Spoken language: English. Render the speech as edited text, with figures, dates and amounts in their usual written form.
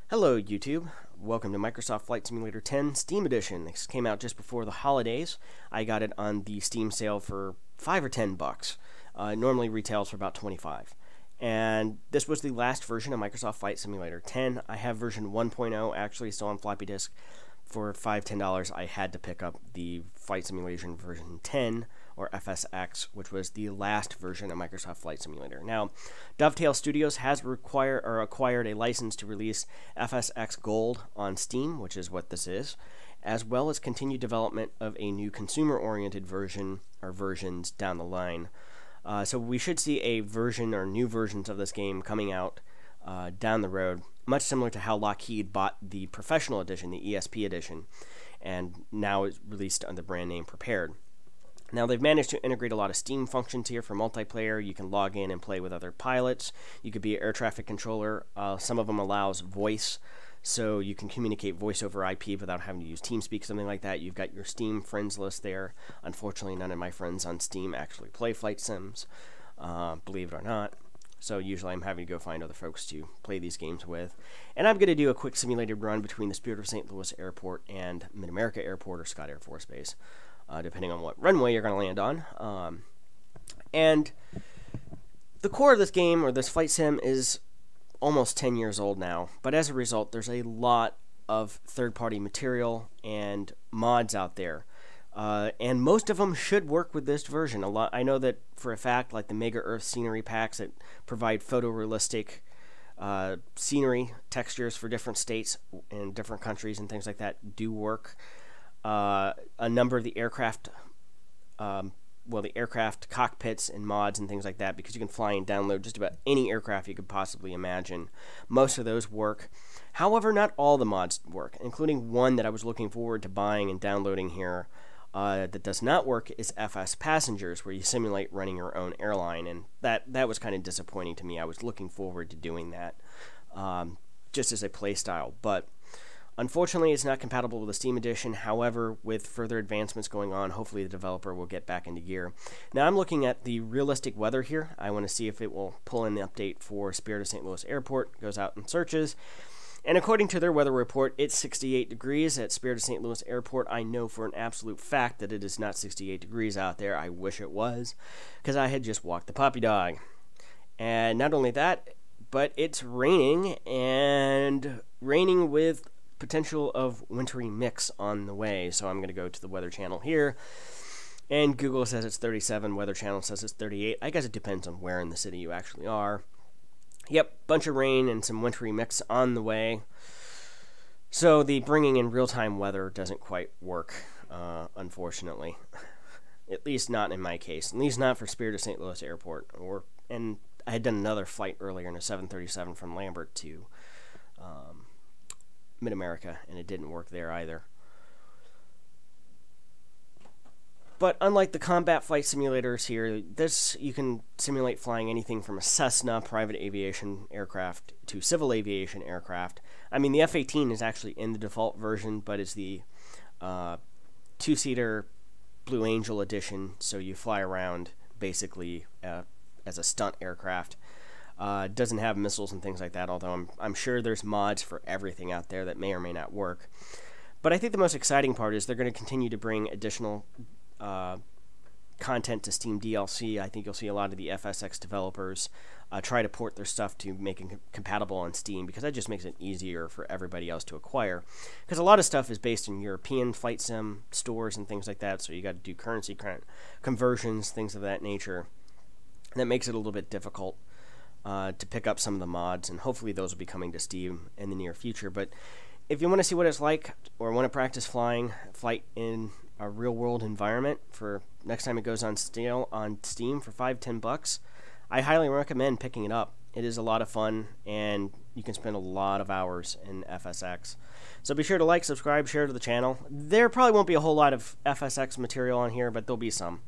Hello YouTube, welcome to Microsoft Flight Simulator 10 Steam Edition. This came out just before the holidays. I got it on the Steam sale for $5 or $10. It normally retails for about $25. And this was the last version of Microsoft Flight Simulator 10. I have version 1.0 actually still on floppy disk. For $5, $10 I had to pick up the Flight Simulation version 10 or FSX, which was the last version of Microsoft Flight Simulator. Now, Dovetail Studios has acquired a license to release FSX Gold on Steam, which is what this is, as well as continued development of a new consumer-oriented version or versions down the line. So we should see a version or new versions of this game coming out down the road, much similar to how Lockheed bought the Professional Edition, the ESP Edition, and now it's released under the brand name Prepared. Now, they've managed to integrate a lot of Steam functions here for multiplayer. You can log in and play with other pilots. You could be an air traffic controller. Some of them allows voice, so you can communicate voice over IP without having to use TeamSpeak, something like that. You've got your Steam friends list there. Unfortunately, none of my friends on Steam actually play flight sims, believe it or not. So usually I'm having to go find other folks to play these games with. And I'm going to do a quick simulated run between the Spirit of St. Louis Airport and Mid-America Airport or Scott Air Force Base, depending on what runway you're going to land on. And the core of this game, or this flight sim, is almost 10 years old now. But as a result, there's a lot of third-party material and mods out there. And most of them should work with this version. I know that for a fact, like the Mega Earth scenery packs that provide photorealistic scenery textures for different states and different countries and things like that do work. A number of the aircraft, the aircraft cockpits and mods and things like that, because you can fly and download just about any aircraft you could possibly imagine. Most of those work. However, not all the mods work, including one that I was looking forward to buying and downloading here. That does not work is FS Passengers, where you simulate running your own airline, and that was kind of disappointing to me. I was looking forward to doing that just as a play style, but unfortunately it's not compatible with the Steam Edition. However, with further advancements going on, hopefully the developer will get back into gear. Now I'm looking at the realistic weather here. I want to see if it will pull in the update for Spirit of St. Louis Airport. Goes out and searches. And according to their weather report, it's 68 degrees at Spirit of St. Louis Airport. I know for an absolute fact that it is not 68 degrees out there. I wish it was, because I had just walked the puppy dog. And not only that, but it's raining, and raining with potential of wintry mix on the way. So I'm going to go to the Weather Channel here. And Google says it's 37, Weather Channel says it's 38. I guess it depends on where in the city you actually are. Yep, bunch of rain and some wintry mix on the way. So the bringing in real-time weather doesn't quite work, unfortunately. At least not in my case. At least not for Spirit of St. Louis Airport. And I had done another flight earlier in a 737 from Lambert to Mid-America, and it didn't work there either. But unlike the combat flight simulators here, you can simulate flying anything from a Cessna private aviation aircraft to civil aviation aircraft. I mean, the F-18 is actually in the default version, but it's the two-seater Blue Angel edition, so you fly around basically as a stunt aircraft. It doesn't have missiles and things like that, although I'm sure there's mods for everything out there that may or may not work. But I think the most exciting part is they're going to continue to bring additional content to Steam DLC. I think you'll see a lot of the FSX developers try to port their stuff to make it compatible on Steam, because that just makes it easier for everybody else to acquire. Because a lot of stuff is based in European flight sim stores and things like that, so you got to do currency conversions, things of that nature. And that makes it a little bit difficult to pick up some of the mods, and hopefully those will be coming to Steam in the near future. But if you want to see what it's like, or want to practice flight in a real-world environment for next time it goes on Steam for $5, $10, I highly recommend picking it up. It is a lot of fun, and you can spend a lot of hours in FSX. So be sure to like, subscribe, share to the channel. There probably won't be a whole lot of FSX material on here, but there'll be some.